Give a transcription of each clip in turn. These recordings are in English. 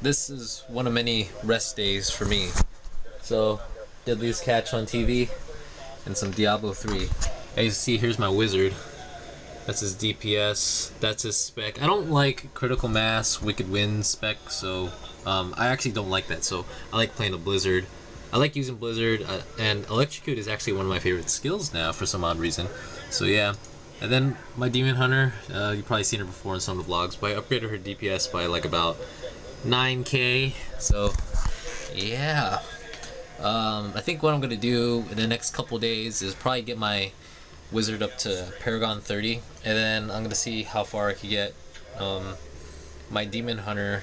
This is one of many rest days for me. So, Deadliest Catch on TV and some Diablo 3. As you see, here's my wizard. That's his DPS. That's his spec. I don't like Critical Mass, Wicked Wind spec, so I actually don't like that. So I like playing the Blizzard. I like using Blizzard, and Electrocute is actually one of my favorite skills now for some odd reason. So yeah. And then my Demon Hunter, you've probably seen her before in some of the vlogs, but I upgraded her DPS by like about 9k. So yeah. I think what I'm gonna do in the next couple days is probably get my wizard up to Paragon 30, and then I'm gonna see how far I can get my Demon Hunter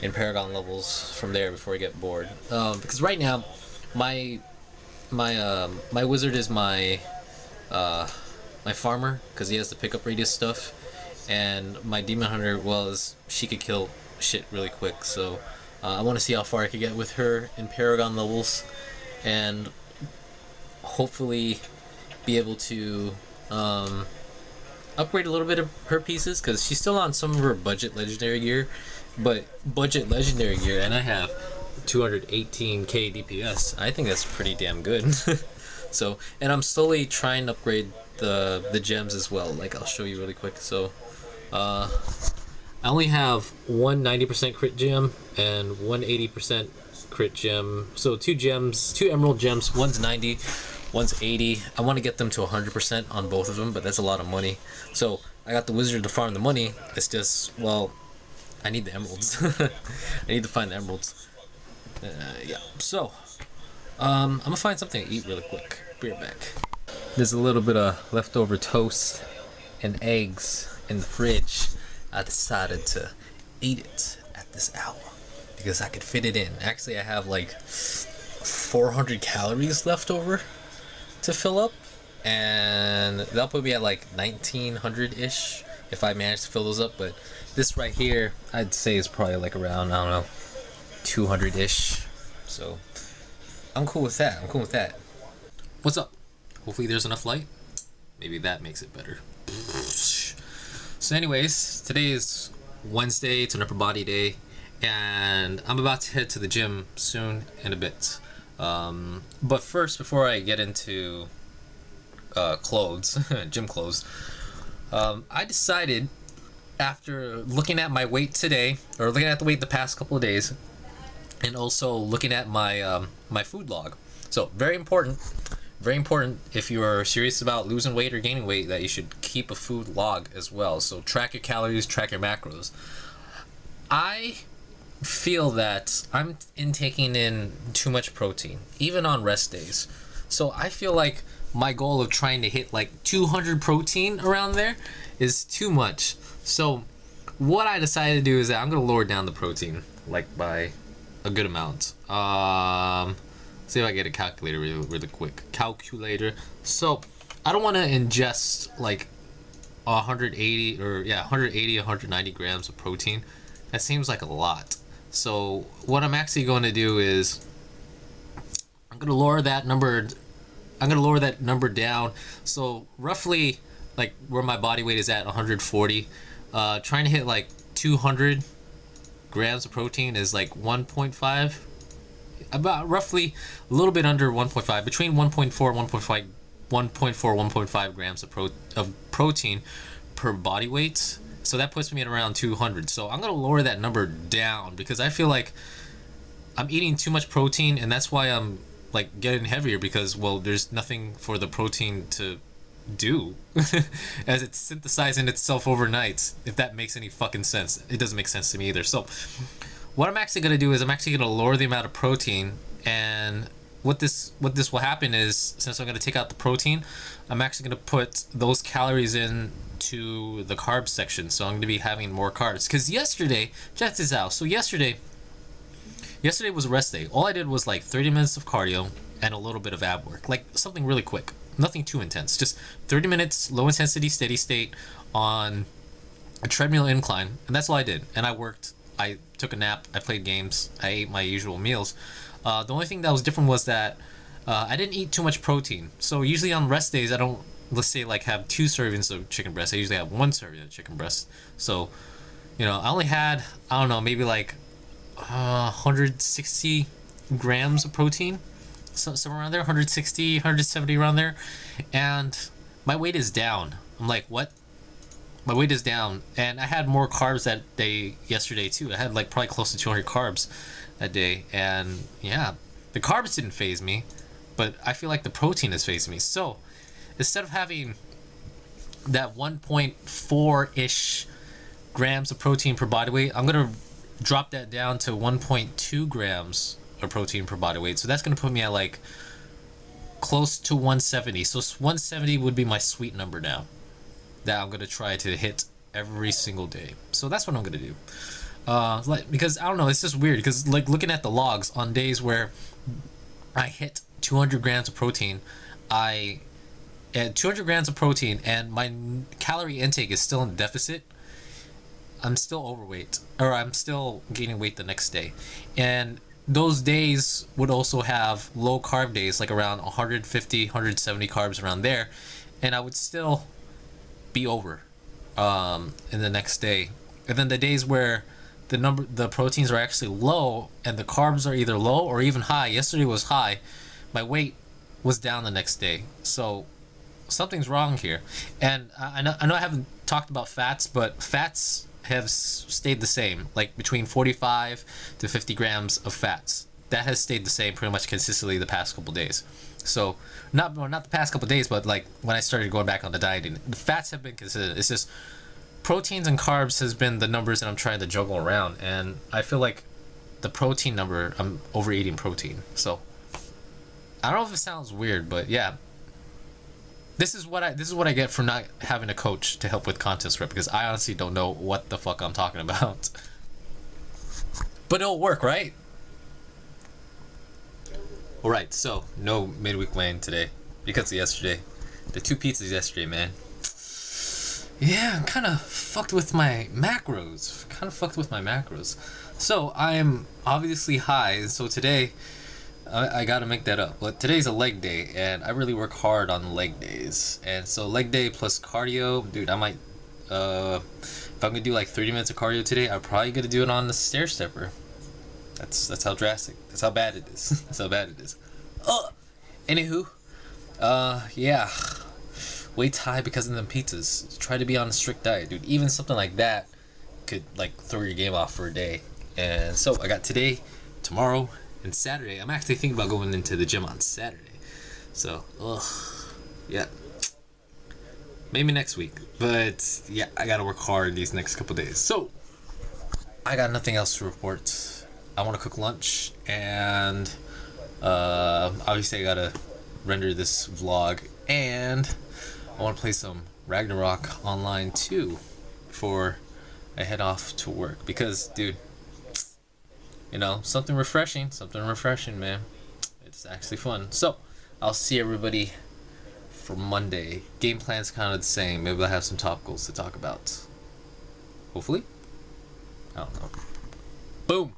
in Paragon levels from there before I get bored. Because right now, my my wizard is my farmer because he has the pickup radius stuff, and my Demon Hunter, well, she could kill shit really quick. So I want to see how far I could get with her in Paragon levels, and hopefully be able to upgrade a little bit of her pieces because she's still on some of her budget legendary gear, but budget legendary gear, and I have 218k DPS. I think that's pretty damn good. So, and I'm slowly trying to upgrade the gems as well. Like I'll show you really quick. So, I only have one 90% crit gem and one 80% crit gem. So two gems, two emerald gems. One's 90, one's 80. I want to get them to 100% on both of them, but that's a lot of money. So I got the wizard to farm the money. It's just, well, I need the emeralds. I need to find the emeralds. Yeah. So I'm gonna find something to eat really quick. Be right back. There's a little bit of leftover toast and eggs in the fridge. I decided to eat it at this hour because I could fit it in. Actually, I have like 400 calories left over to fill up, and that'll put me at like 1900-ish if I manage to fill those up. But this right here, I'd say is probably like around, I don't know, 200-ish. So I'm cool with that. I'm cool with that. What's up? Hopefully there's enough light. Maybe that makes it better. So anyways, today is Wednesday. It's an upper body day, and I'm about to head to the gym soon in a bit. But first, before I get into clothes, gym clothes, I decided, after looking at my weight today, or looking at the weight the past couple of days, and also looking at my my food log. So very important if you are serious about losing weight or gaining weight, that you should keep a food log as well. So track your calories, track your macros. I feel that I'm intaking in too much protein, even on rest days. So I feel like my goal of trying to hit like 200 protein around there is too much. So what I decided to do is that I'm gonna lower down the protein like by a good amount. See if I get a calculator really quick. Calculator. So I don't want to ingest like 180 or 190 grams of protein. That seems like a lot. So what I'm actually going to do is I'm going to lower that number. I'm going to lower that number down. So roughly like where my body weight is at, 140. Trying to hit like 200 grams of protein is like 1.5. About roughly a little bit under 1.5, between 1.4 and 1.5 grams of protein per body weight. So that puts me at around 200. So I'm gonna lower that number down because I feel like I'm eating too much protein, and that's why I'm like getting heavier, because, well, there's nothing for the protein to do as it's synthesizing itself overnight. If that makes any fucking sense. It doesn't make sense to me either. So what I'm actually going to do is I'm actually going to lower the amount of protein, and what this will happen is, since I'm going to take out the protein, I'm actually going to put those calories in to the carb section. So I'm going to be having more carbs, because yesterday, check this out. So yesterday was a rest day. All I did was like 30 minutes of cardio and a little bit of ab work, like something really quick, nothing too intense, just 30 minutes low intensity steady state on a treadmill incline, and that's all I did. And I took a nap, I played games, I ate my usual meals. The only thing that was different was that I didn't eat too much protein. So usually on rest days, I don't, let's say, like have 2 servings of chicken breast. I usually have 1 serving of chicken breast. So, I only had, I don't know, maybe like 160 grams of protein, somewhere around there, 160, 170 around there, and my weight is down. I'm like, what? My weight is down, and I had more carbs that day yesterday too. I had like probably close to 200 carbs that day, and yeah, the carbs didn't phase me, but I feel like the protein is phasing me. So instead of having that 1.4 ish grams of protein per body weight, I'm gonna drop that down to 1.2 grams of protein per body weight. So that's gonna put me at like close to 170. So 170 would be my sweet number now that I'm gonna try to hit every single day. So that's what I'm gonna do. Because I don't know, it's just weird. Because like looking at the logs on days where I hit 200 grams of protein, I at 200 grams of protein, and my calorie intake is still in deficit. I'm still overweight, or I'm still gaining weight the next day, and those days would also have low carb days, like around 150, 170 carbs around there, and I would still be over in the next day. And then the days where the proteins are actually low and the carbs are either low or even high. Yesterday was high. My weight was down the next day. So something's wrong here. And I know I haven't talked about fats, but fats have stayed the same, like between 45 to 50 grams of fats. That has stayed the same pretty much consistently the past couple days. So not the past couple days, but like when I started going back on the dieting, the fats have been consistent. It's just proteins and carbs has been the numbers that I'm trying to juggle around, and I feel like the protein number, I'm overeating protein. So I don't know if it sounds weird, but yeah, this is what I get for not having a coach to help with contest prep, because I honestly don't know what the fuck I'm talking about. But it'll work, right? Alright, so no midweek weigh-in today because of yesterday. The 2 pizzas yesterday, man. Yeah, I'm kind of fucked with my macros. So I'm obviously high, and so today I gotta make that up. But today's a leg day, and I really work hard on leg days. And so leg day plus cardio, dude, I might, if I'm gonna do like 30 minutes of cardio today, I'm probably gonna do it on the stair stepper. That's how drastic. That's how bad it is. That's how bad it is. Anywho, yeah. Weight's high because of them pizzas. Try to be on a strict diet, dude. Even something like that could like throw your game off for a day. And so I got today, tomorrow, and Saturday. I'm actually thinking about going into the gym on Saturday. So, yeah. Maybe next week. But yeah, I gotta work hard these next couple days. So I got nothing else to report. I want to cook lunch, and obviously I gotta render this vlog, and I want to play some Ragnarok online too before I head off to work, because dude, you know, something refreshing, man. It's actually fun. So I'll see everybody for Monday. Game plan's kind of the same. Maybe I'll have some topicals to talk about, hopefully. I don't know. Boom.